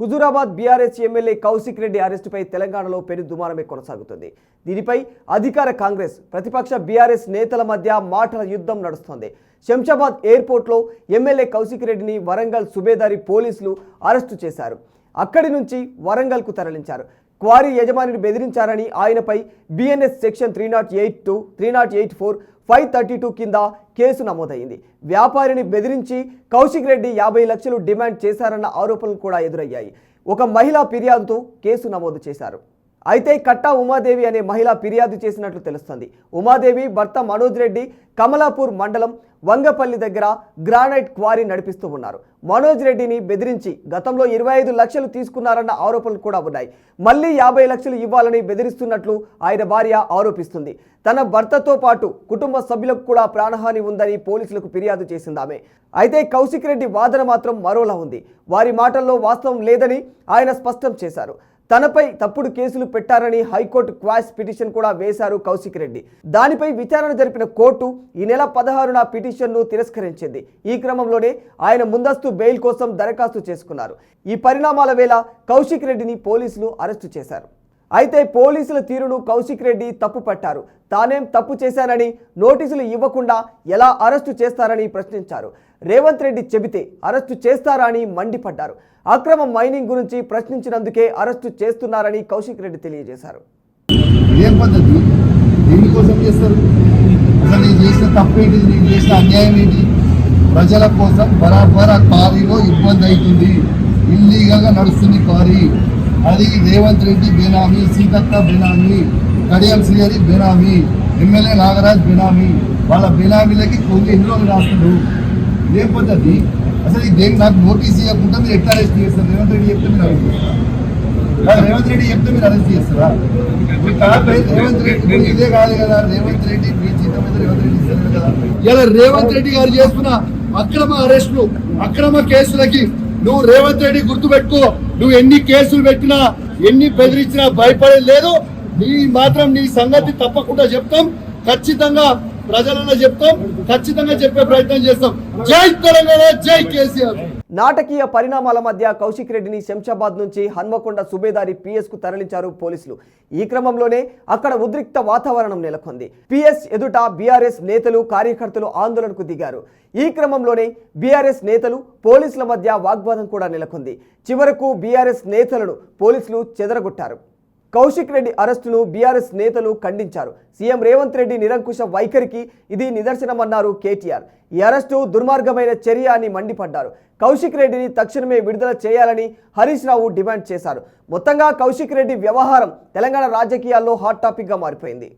Huzurabad BRS MLA Kaushik Reddy అరెస్టుపై తెలంగాణలో పెను దుమారమే కొనసాగుతుంది. దీనిపై అధికార కాంగ్రెస్ ప్రతిపక్ష బీఆర్ఎస్ నేతల మధ్య మాటల యుద్ధం నడుస్తోంది. శంషాబాద్ ఎయిర్పోర్ట్లో ఎమ్మెల్యే కౌశిక్ రెడ్డిని వరంగల్ సుబేదారి పోలీసులు అరెస్టు చేశారు. అక్కడి నుంచి వరంగల్కు తరలించారు. క్వారీ యజమానిని బెదిరించారని ఆయనపై బిఎన్ఎస్ సెక్షన్ 308(2), 308(4), 532 కింద కేసు నమోదైంది. వ్యాపారిని బెదిరించి కౌశిక్ రెడ్డి 50 లక్షలు డిమాండ్ చేశారన్న ఆరోపణలు కూడా ఎదురయ్యాయి. ఒక మహిళా ఫిర్యాదుతో కేసు నమోదు చేశారు. అయితే కట్టా ఉమాదేవి అనే మహిళ ఫిర్యాదు చేసినట్లు తెలుస్తోంది. ఉమాదేవి భర్త మనోజ్ రెడ్డి కమలాపూర్ మండలం వంగపల్లి దగ్గర గ్రానైట్ క్వారీ నడిపిస్తూ ఉన్నారు. మనోజ్ రెడ్డిని బెదిరించి గతంలో 25 లక్షలు తీసుకున్నారన్న ఆరోపణలు కూడా ఉన్నాయి. మళ్ళీ 50 లక్షలు ఇవ్వాలని బెదిరిస్తున్నట్లు ఆయన భార్య ఆరోపిస్తుంది. తన భర్తతో పాటు కుటుంబ సభ్యులకు కూడా ప్రాణహాని ఉందని పోలీసులకు ఫిర్యాదు చేసిందామె. అయితే కౌశిక్ రెడ్డి వాదన మాత్రం మరోలా ఉంది. వారి మాటల్లో వాస్తవం లేదని ఆయన స్పష్టం చేశారు. తనపై తప్పుడు కేసులు పెట్టారని హైకోర్టు క్వాష్ పిటిషన్ కూడా వేశారు కౌశిక్ రెడ్డి. దానిపై విచారణ జరిపిన కోర్టు ఈ నెల 16న పిటిషన్ను తిరస్కరించింది. ఈ క్రమంలోనే ఆయన ముందస్తు బెయిల్ కోసం దరఖాస్తు చేసుకున్నారు. ఈ పరిణామాల వేళ కౌశిక్ రెడ్డిని పోలీసులు అరెస్టు చేశారు. అయితే పోలీసుల తీరును కౌశిక్ రెడ్డి తప్పు పట్టారు. తానేం తప్పు చేశానని నోటీసులు ఇవ్వకుండా ఎలా అరెస్టు చేస్తారని ప్రశ్నించారు. రేవంత్ రెడ్డి చెబితే అరెస్టు చేస్తారా అని మండిపడ్డారు. అక్రమ మైనింగ్ గురించి ప్రశ్నించినందుకే అరెస్టు చేస్తున్నారని కౌశిక్ రెడ్డి తెలియజేశారు. ఏం పద్ధతి దేనికోసం చేస్తారు? అసలు నేను చేసిన తప్పేంటి, నేను చేసిన అన్యాయం ఏంటి? ప్రజల కోసం బరాబర్ ఆ క్వారీలో ఇబ్బంది అవుతుంది. ఇల్లీగల్గా నడుస్తుంది క్వారీ. అది రేవంత్ రెడ్డి బేనామీ, సీతక్క బేనామీ, కడియం శ్రీహరి బేనామీ, ఎమ్మెల్యే నాగరాజ్ బేనామీ. వాళ్ళ బేనామీలకి కొన్ని ఎన్ని రోజులు రాస్తున్నారు. ఏం పద్ధతి? అసలు ఈ దేనికి నాకు నోటీస్ ఇవ్వకుండా మీరు ఎట్లా అరెస్ట్ చేస్తారు? రేవంత్ రెడ్డి చెప్తే మీరు అరెస్ట్ చేస్తారా? రేవంత్ రెడ్డి చెప్తే మీరు అరెస్ట్ చేస్తారా? రేవంత్ రెడ్డి ఇదే కాదు కదా. రేవంత్ రెడ్డి మీ జీతం మీద రేవంత్ రెడ్డి ఇస్తారు కదా. ఇలా రేవంత్ రెడ్డి గారు చేస్తున్న అక్రమ అరెస్టులు, అక్రమ కేసులకి నువ్వు రేవంత్ రెడ్డి గుర్తుపెట్టుకో. నువ్వు ఎన్ని కేసులు పెట్టినా, ఎన్ని బెదిరించినా భయపడేది లేదు. నీ సంగతి తప్పకుండా చెప్తాం. ఖచ్చితంగా ప్రజలలో చెప్తాం. ఖచ్చితంగా చెప్పే ప్రయత్నం చేస్తాం. జై తెలంగాణ, జై కేసీఆర్. నాటకీయ పరిణామాల మధ్య కౌశిక్ రెడ్డిని శంషాబాద్ నుంచి హన్మకొండ సుబేదారి పిఎస్ కు తరలించారు పోలీసులు. ఈ క్రమంలోనే అక్కడ ఉద్రిక్త వాతావరణం నెలకొంది. పిఎస్ ఎదుట బీఆర్ఎస్ నేతలు, కార్యకర్తలు ఆందోళనకు దిగారు. ఈ క్రమంలోనే బీఆర్ఎస్ నేతలు, పోలీసుల మధ్య వాగ్వాదం కూడా నెలకొంది. చివరకు బీఆర్ఎస్ నేతలను పోలీసులు చెదరగొట్టారు. కౌశిక్ రెడ్డి అరెస్టును బీఆర్ఎస్ నేతలు ఖండించారు. సీఎం రేవంత్ రెడ్డి నిరంకుశ వైఖరికి ఇది నిదర్శనమన్నారు కేటీఆర్. ఈ అరెస్టు దుర్మార్గమైన చర్య అని మండిపడ్డారు. కౌశిక్ రెడ్డిని తక్షణమే విడుదల చేయాలని హరీష్ రావు డిమాండ్ చేశారు. మొత్తంగా కౌశిక్ రెడ్డి వ్యవహారం తెలంగాణ రాజకీయాల్లో హాట్ టాపిక్గా మారిపోయింది.